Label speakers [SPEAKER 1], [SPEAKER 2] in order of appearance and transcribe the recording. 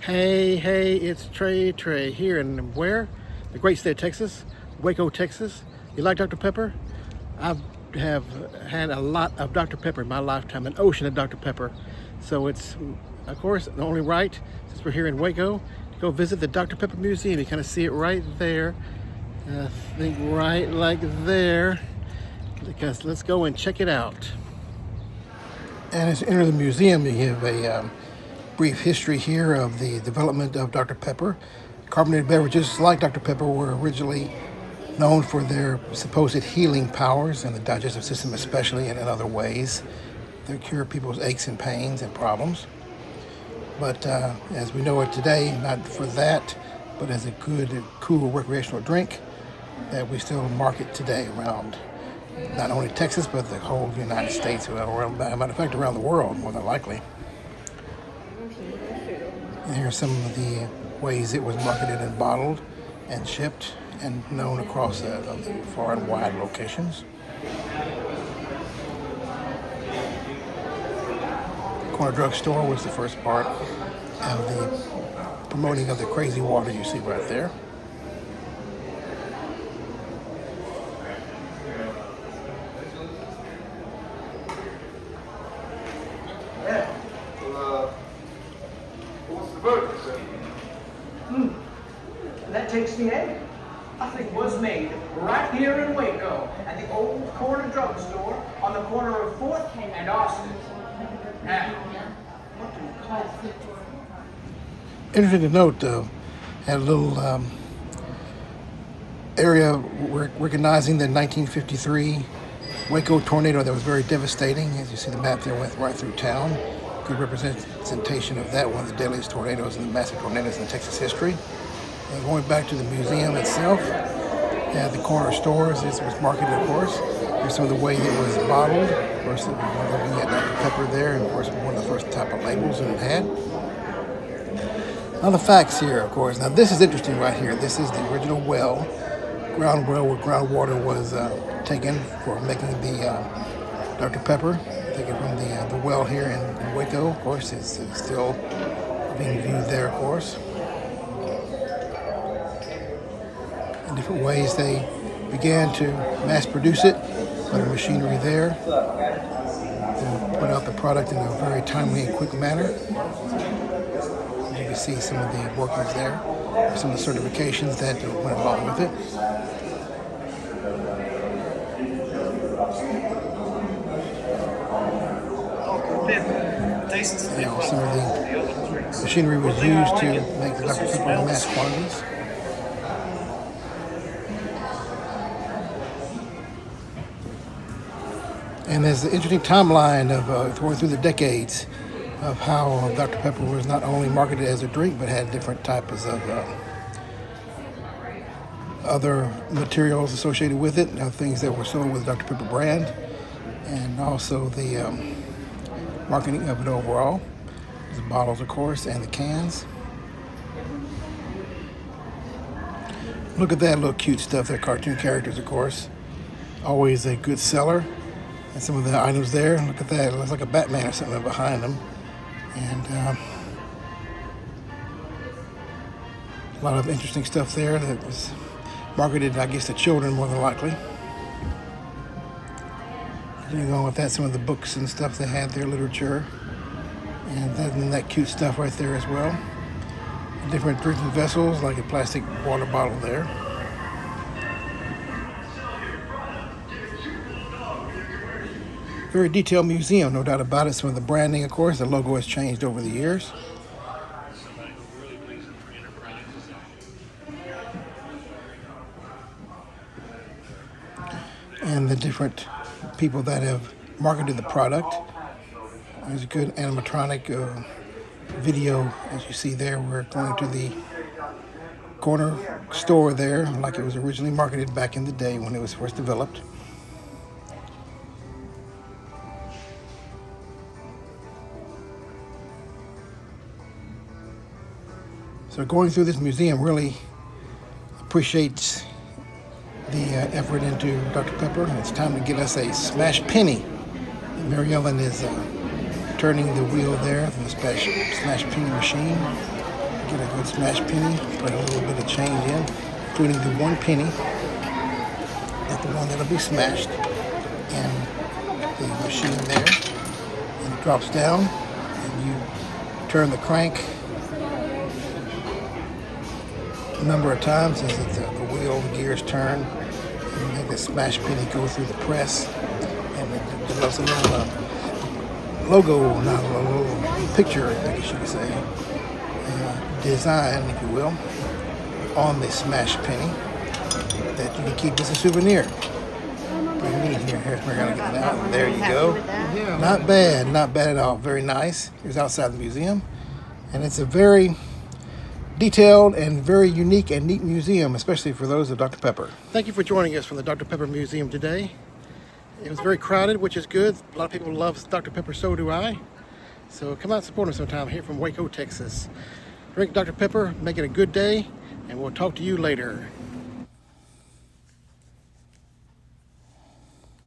[SPEAKER 1] Hey, it's Trey here in where? The great state of Texas, Waco, Texas. You like Dr. Pepper? I have had a lot of Dr. Pepper in my lifetime, an ocean of Dr. Pepper. So it's, of course, the only right, since we're here in Waco, to go visit the Dr. Pepper Museum. You kind of see it right there. I think right like there, because let's go and check it out. And as you enter the museum, you have a brief history here of the development of Dr. Pepper. Carbonated beverages like Dr. Pepper were originally known for their supposed healing powers in the digestive system, especially, and in other ways. They cure people's aches and pains and problems. But as we know it today, not for that, but as a good, cool recreational drink that we still market today around not only Texas, but the whole United States, matter of fact, around the world, more than likely. And here are some of the ways it was marketed and bottled and shipped and known across the far and wide locations. Corner drugstore was the first part of the promoting of the crazy water you see right there.
[SPEAKER 2] That takes me egg. I think was made right here in Waco at the old corner drugstore on the corner of 4th and Austin.
[SPEAKER 1] Interesting to note, had a little area recognizing the 1953 Waco tornado that was very devastating. As you see, the map there went right through town. Good representation of that, one of the deadliest tornadoes and the massive tornadoes in Texas history. And going back to the museum itself, at the corner stores, this was marketed, of course. Here's some of the way it was bottled. Of course, we're looking at Dr. Pepper there, and of course, one of the first type of labels that it had. Now the facts here, of course. Now this is interesting right here. This is the original well, ground well, where groundwater was taken for making the Dr. Pepper. Taken from the well here in Waco. Of course, it's still being viewed there, of course. In different ways they began to mass produce it, put the machinery there, to put out the product in a very timely and quick manner. You can see some of the workers there, some of the certifications that went along with it. You know, some of the machinery was used to make the Dr. Pepper in mass quantities. And there's an interesting timeline of going through the decades of how Dr. Pepper was not only marketed as a drink, but had different types of other materials associated with it, things that were sold with the Dr. Pepper brand, and also the marketing of it overall. The bottles, of course, and the cans. Look at that little cute stuff, the cartoon characters, of course. Always a good seller. And some of the items there, look at that, it looks like a Batman or something behind them. And a lot of interesting stuff there that was marketed, I guess, to children more than likely. Continuing on with that, some of the books and stuff they had there, literature. And then that cute stuff right there as well. Different drinking vessels, like a plastic water bottle there. Very detailed museum, no doubt about it. Some of the branding, of course, the logo has changed over the years. And the different people that have marketed the product. There's a good animatronic video, as you see there. We're going to the corner store there, like it was originally marketed back in the day when it was first developed. So going through this museum really appreciates the effort into Dr. Pepper. It's time to get us a smash penny. Mary Ellen is turning the wheel there, the smash penny machine. Get a good smashed penny, put a little bit of change in, including the 1 penny. Get the one that'll be smashed in the machine there. And it drops down, and you turn the crank a number of times as the wheel, the gears turn, and make the smashed penny go through the press. And it develops a little logo, not a little picture, I guess you could say, design, if you will, on the smashed penny that you can keep as a souvenir. Pretty neat here. Here's where we're gonna get it out. There you go. Not bad, not bad at all. Very nice. Here's outside the museum, and it's a very detailed and very unique and neat museum, especially for those of Dr. Pepper. Thank you for joining us from the Dr. Pepper Museum today. It was very crowded, which is good. A lot of people love Dr. Pepper, so do I. So come out and support us sometime here from Waco, Texas. Drink Dr. Pepper, make it a good day, and we'll talk to you later.